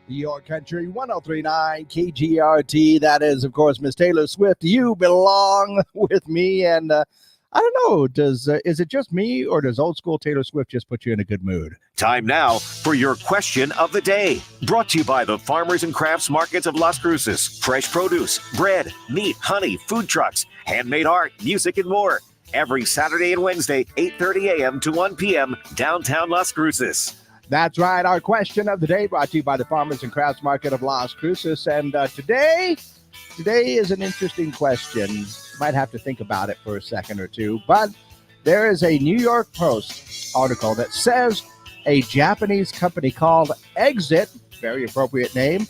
Your Country 1039 KGRT. That is, of course, Miss Taylor Swift. You belong with me. And I don't know, is it just me or does old school Taylor Swift just put you in a good mood? Time now for your question of the day. Brought to you by the Farmers and Crafts Markets of Las Cruces. Fresh produce, bread, meat, honey, food trucks, handmade art, music, and more. Every Saturday and Wednesday, 8:30 a.m. to 1 p.m. downtown Las Cruces. That's right. Our question of the day brought to you by the Farmers and Crafts Market of Las Cruces. And today is an interesting question. Might have to think about it for a second or two. But there is a New York Post article that says a Japanese company called Exit, very appropriate name,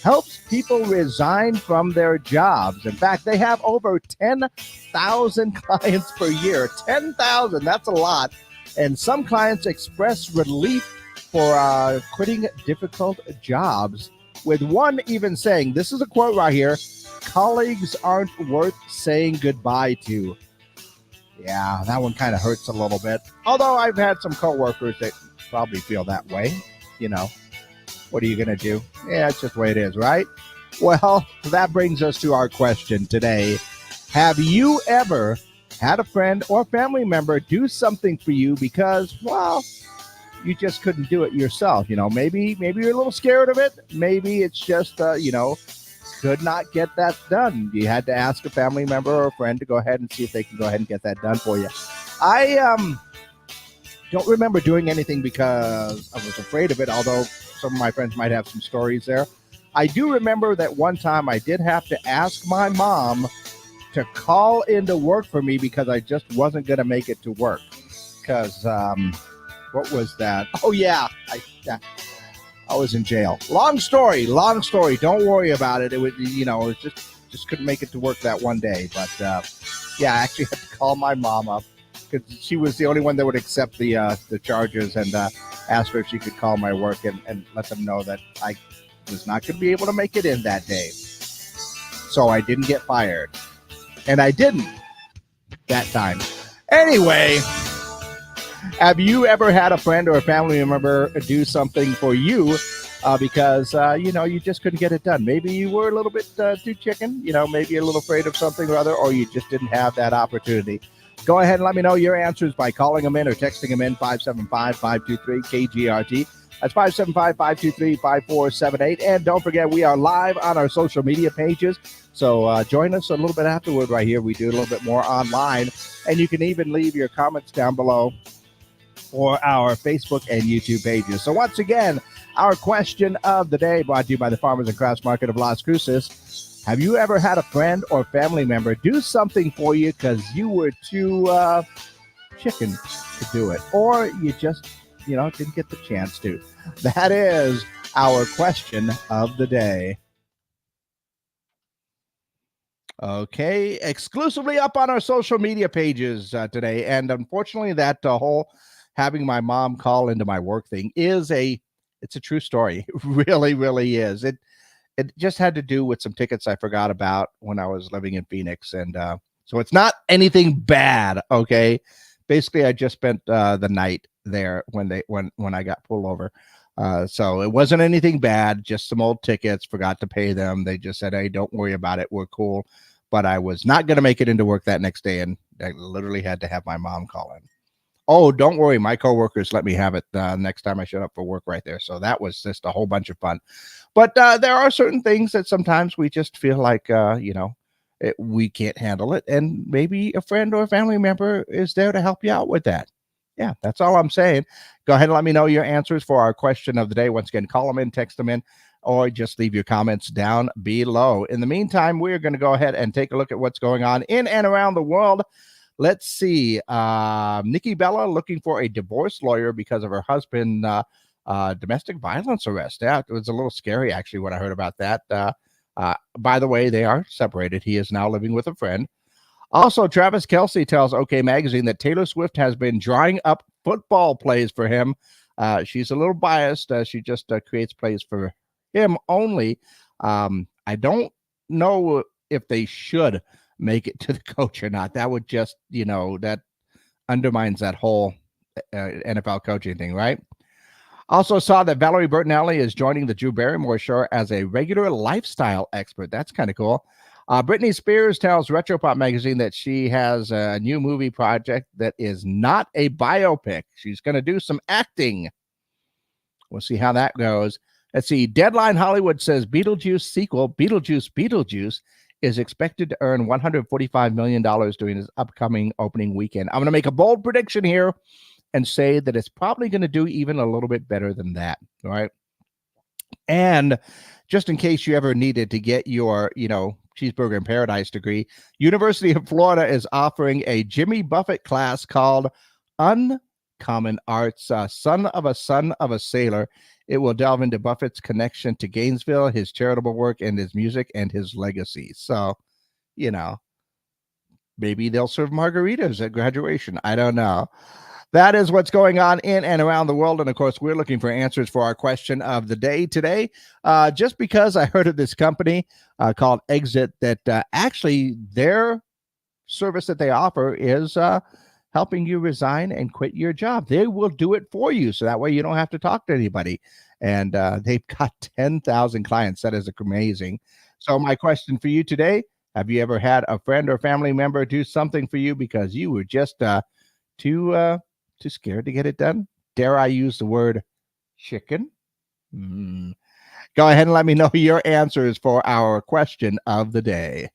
helps people resign from their jobs. In fact, they have over 10,000 clients per year. 10,000, that's a lot. And some clients express relief for quitting difficult jobs, with one even saying, this is a quote right here, colleagues aren't worth saying goodbye to. Yeah, that one kind of hurts a little bit. Although I've had some coworkers that probably feel that way. You know, what are you going to do? Yeah, it's just the way it is, right? Well, that brings us to our question today. Have you ever had a friend or family member do something for you because, well, you just couldn't do it yourself? You know, maybe you're a little scared of it. Maybe it's just, could not get that done. You had to ask a family member or a friend to go ahead and see if they can go ahead and get that done for you. I don't remember doing anything because I was afraid of it, although some of my friends might have some stories there. I do remember that one time I did have to ask my mom to call into work for me because I just wasn't going to make it to work. Because, what was that? Oh, yeah. I was in jail. Long story. Don't worry about it. It was, it just couldn't make it to work that one day. But, yeah, I actually had to call my mom up because she was the only one that would accept the charges, and ask her if she could call my work and let them know that I was not going to be able to make it in that day. So I didn't get fired. And I didn't that time. Anyway, have you ever had a friend or a family member do something for you because, you just couldn't get it done? Maybe you were a little bit too chicken, maybe a little afraid of something or other, or you just didn't have that opportunity. Go ahead and let me know your answers by calling them in or texting them in, 575-523-KGRT. That's 575-523-5478. And don't forget, we are live on our social media pages. So join us a little bit afterward right here. We do a little bit more online. And you can even leave your comments down below for our Facebook and YouTube pages. So once again, our question of the day brought to you by the Farmers and Crafts Market of Las Cruces. Have you ever had a friend or family member do something for you because you were too chicken to do it? Or you just, didn't get the chance to? That is our question of the day. Okay, exclusively up on our social media pages today. And unfortunately, that whole having my mom call into my work thing it's a true story. It really, really is. It just had to do with some tickets I forgot about when I was living in Phoenix. And so it's not anything bad, okay? Basically, I just spent the night there when I got pulled over. So it wasn't anything bad, just some old tickets, forgot to pay them. They just said, hey, don't worry about it. We're cool. But I was not going to make it into work that next day, and I literally had to have my mom call in. Oh, don't worry. My coworkers let me have it next time I showed up for work right there. So that was just a whole bunch of fun. But there are certain things that sometimes we just feel like, we can't handle it. And maybe a friend or a family member is there to help you out with that. Yeah, that's all I'm saying. Go ahead and let me know your answers for our question of the day. Once again, call them in, text them in, or just leave your comments down below. In the meantime, we're going to go ahead and take a look at what's going on in and around the world. Let's see. Nikki Bella looking for a divorce lawyer because of her husband domestic violence arrest. Yeah, it was a little scary, actually, when I heard about that. By the way, they are separated. He is now living with a friend. Also, Travis Kelce tells OK Magazine that Taylor Swift has been drawing up football plays for him. She's a little biased. She just creates plays for him only. I don't know if they should make it to the coach or not. That would just, that undermines that whole NFL coaching thing, right? Also saw that Valerie Bertinelli is joining the Drew Barrymore show as a regular lifestyle expert. That's kind of cool. Britney Spears tells Retropop magazine that she has a new movie project that is not a biopic. She's going to do some acting. We'll see how that goes. Let's see. Deadline Hollywood says Beetlejuice sequel, Beetlejuice, is expected to earn $145 million during its upcoming opening weekend. I'm going to make a bold prediction here and say that it's probably going to do even a little bit better than that. All right. And just in case you ever needed to get your, cheeseburger in paradise degree, University of Florida is offering a Jimmy Buffett class called Uncommon Arts, Son of a Sailor. It will delve into Buffett's connection to Gainesville, his charitable work, and his music and his legacy. So, maybe they'll serve margaritas at graduation. I don't know. That is what's going on in and around the world. And of course, we're looking for answers for our question of the day today. Just because I heard of this company called Exit that actually their service that they offer is helping you resign and quit your job. They will do it for you. So that way you don't have to talk to anybody. And they've got 10,000 clients. That is amazing. So my question for you today, have you ever had a friend or family member do something for you because you were just too scared to get it done? Dare I use the word chicken? Go ahead and let me know your answers for our question of the day.